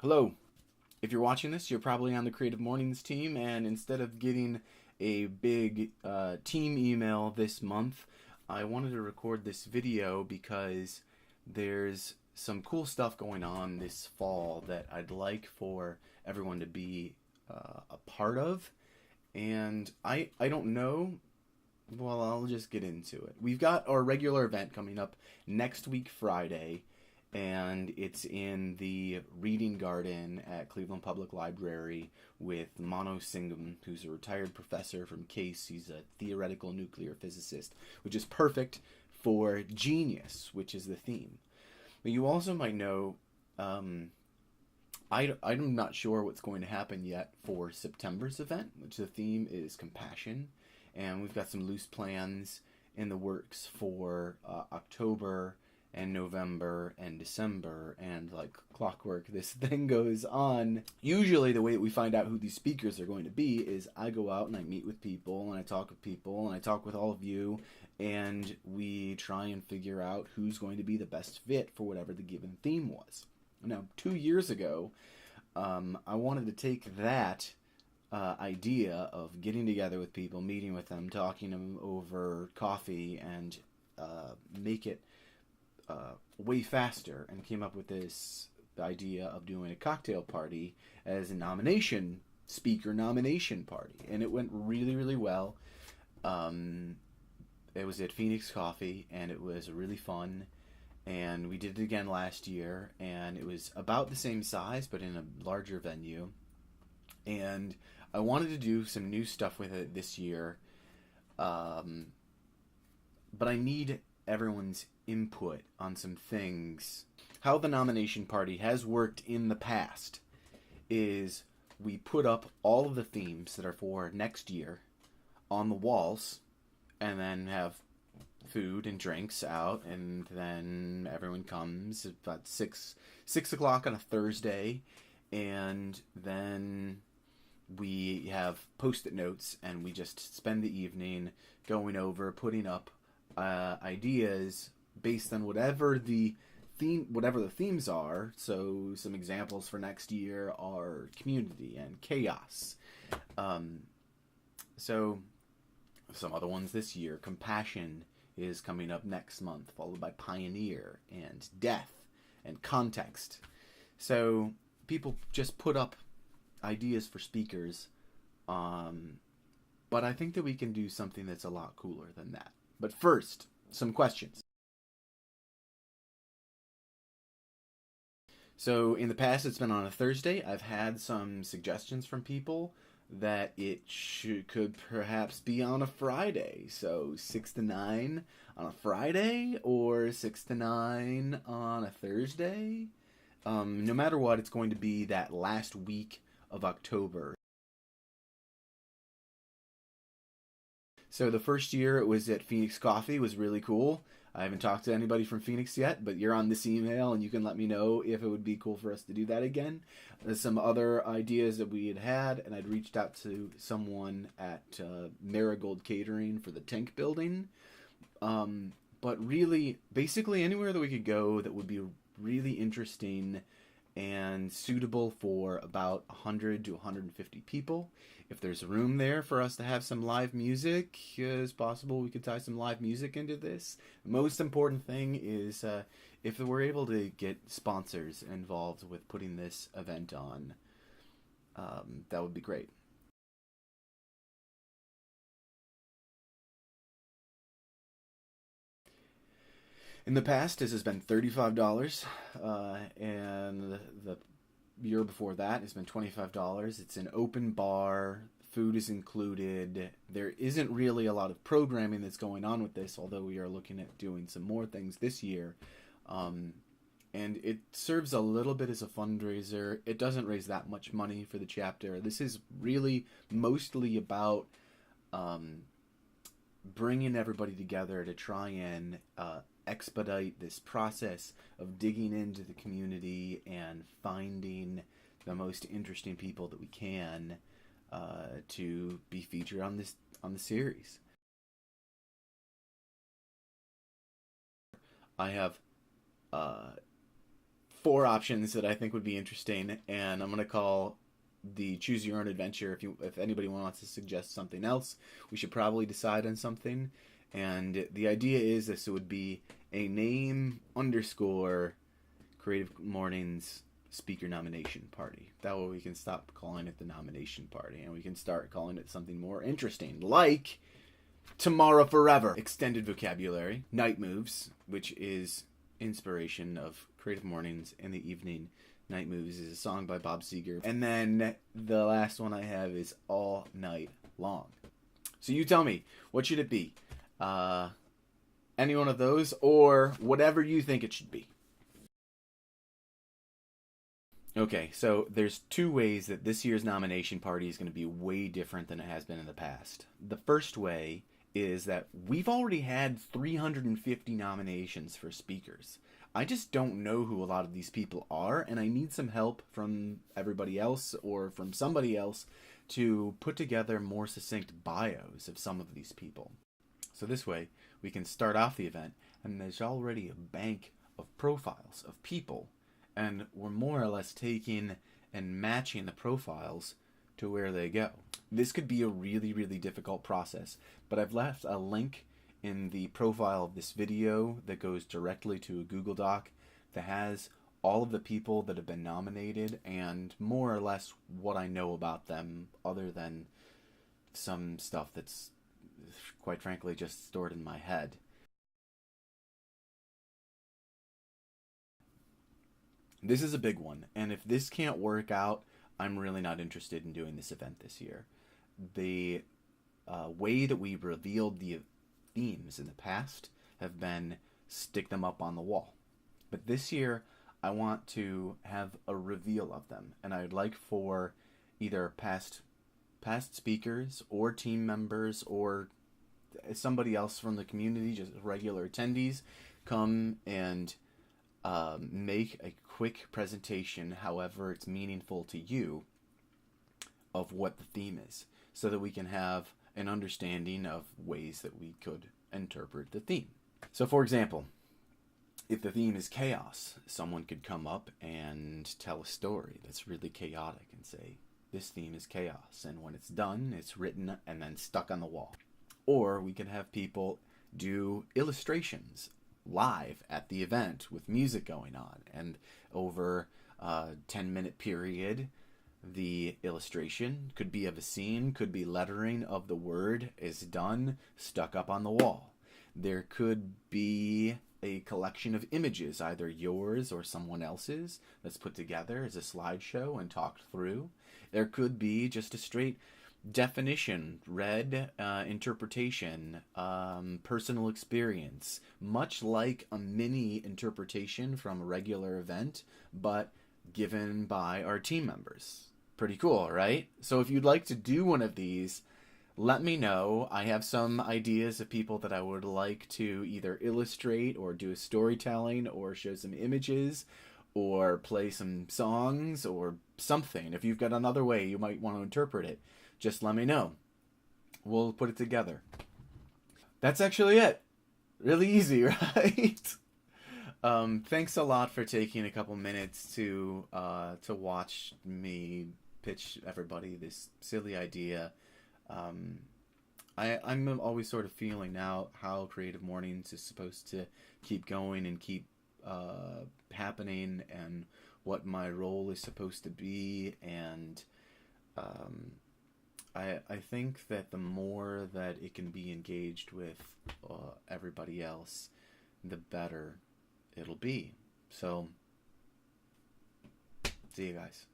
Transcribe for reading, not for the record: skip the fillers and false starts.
Hello. If you're watching this, you're probably on the Creative Mornings team, and instead of getting a big team email this month, I wanted to record this video because there's some cool stuff going on this fall that I'd like for everyone to be a part of. And I don't know. Well, I'll just get into it. We've got our regular event coming up next week, Friday, and it's in the Reading Garden at Cleveland Public Library with Mano Singham, who's a retired professor from Case. He's a theoretical nuclear physicist, which is perfect for Genius, which is the theme. But you also might know, I'm not sure what's going to happen yet for September's event, which the theme is compassion. And we've got some loose plans in the works for October and November and December, and like clockwork, this thing goes on. Usually the way that we find out who these speakers are going to be is I go out and I meet with people, and I talk with people, and I talk with all of you, and we try and figure out who's going to be the best fit for whatever the given theme was. Now, 2 years ago, I wanted to take that idea of getting together with people, meeting with them, talking to them over coffee, and make it way faster, and came up with this idea of doing a cocktail party as a speaker nomination party, and it went really, really well. It was at Phoenix Coffee, and it was really fun, and we did it again last year, and it was about the same size, but in a larger venue, and I wanted to do some new stuff with it this year, but I need everyone's input on some things. How the nomination party has worked in the past is we put up all of the themes that are for next year on the walls, and then have food and drinks out, and then everyone comes at about 6 o'clock on a Thursday, and then we have post-it notes, and we just spend the evening going over, putting up ideas based on whatever the themes are. So some examples for next year are community and chaos. So some other ones this year, compassion is coming up next month, followed by pioneer and death and context. So people just put up ideas for speakers, but I think that we can do something that's a lot cooler than that. But first, some questions. So in the past, it's been on a Thursday. I've had some suggestions from people that it could perhaps be on a Friday. So 6 to 9 on a Friday, or 6 to 9 on a Thursday. No matter what, it's going to be that last week of October. So the first year it was at Phoenix Coffee. It was really cool. I haven't talked to anybody from Phoenix yet, but you're on this email, and you can let me know if it would be cool for us to do that again. There's some other ideas that we had, and I'd reached out to someone at Marigold Catering for the Tank Building. But really, basically anywhere that we could go that would be really interesting and suitable for about 100 to 150 people. If there's room there for us to have some live music, it's possible we could tie some live music into this. The most important thing is if we're able to get sponsors involved with putting this event on, that would be great. In the past, this has been $35, and the year before that has been $25. It's an open bar. Food is included. There isn't really a lot of programming that's going on with this, although we are looking at doing some more things this year. And it serves a little bit as a fundraiser. It doesn't raise that much money for the chapter. This is really mostly about bringing everybody together to try and expedite this process of digging into the community and finding the most interesting people that we can to be featured on the series. I have 4 options that I think would be interesting, and I'm gonna call the choose your own adventure. If anybody wants to suggest something else, we should probably decide on something. And the idea is this would be a name underscore Creative Mornings speaker nomination party. That way we can stop calling it the nomination party and we can start calling it something more interesting, like Tomorrow Forever, extended vocabulary, Night Moves, which is inspiration of Creative Mornings in the evening. Night Moves is a song by Bob Seger. And then the last one I have is All Night Long. So you tell me, what should it be? Any one of those, or whatever you think it should be. Okay, so there's 2 ways that this year's nomination party is going to be way different than it has been in the past. The first way is that we've already had 350 nominations for speakers. I just don't know who a lot of these people are, and I need some help from everybody else or from somebody else to put together more succinct bios of some of these people. So this way, we can start off the event, and there's already a bank of profiles of people, and we're more or less taking and matching the profiles to where they go. This could be a really, really difficult process, but I've left a link in the profile of this video that goes directly to a Google Doc that has all of the people that have been nominated and more or less what I know about them, other than some stuff that's quite frankly just stored in my head. This is a big one, and if this can't work out, I'm really not interested in doing this event this year. The way that we revealed the themes in the past have been stick them up on the wall. But this year, I want to have a reveal of them, and I'd like for either past speakers or team members or somebody else from the community, just regular attendees, come and make a quick presentation, however it's meaningful to you, of what the theme is, so that we can have an understanding of ways that we could interpret the theme. So for example, if the theme is chaos, someone could come up and tell a story that's really chaotic and say, this theme is chaos, and when it's done, it's written and then stuck on the wall. Or we could have people do illustrations live at the event with music going on, and over a 10-minute period, the illustration could be of a scene, could be lettering of the word is done, stuck up on the wall. There could be a collection of images, either yours or someone else's, that's put together as a slideshow and talked through. There could be just a straight definition, read, interpretation, personal experience, much like a mini interpretation from a regular event, but given by our team members. Pretty cool, right? So if you'd like to do one of these, let me know. I have some ideas of people that I would like to either illustrate or do a storytelling or show some images or play some songs or something. If you've got another way you might want to interpret it, just let me know. We'll put it together. That's actually it. Really easy, right? Thanks a lot for taking a couple minutes to watch me pitch everybody this silly idea. I'm always sort of feeling now how Creative Mornings is supposed to keep going and keep happening, and what my role is supposed to be, and I think that the more that it can be engaged with everybody else, the better it'll be. So, see you guys.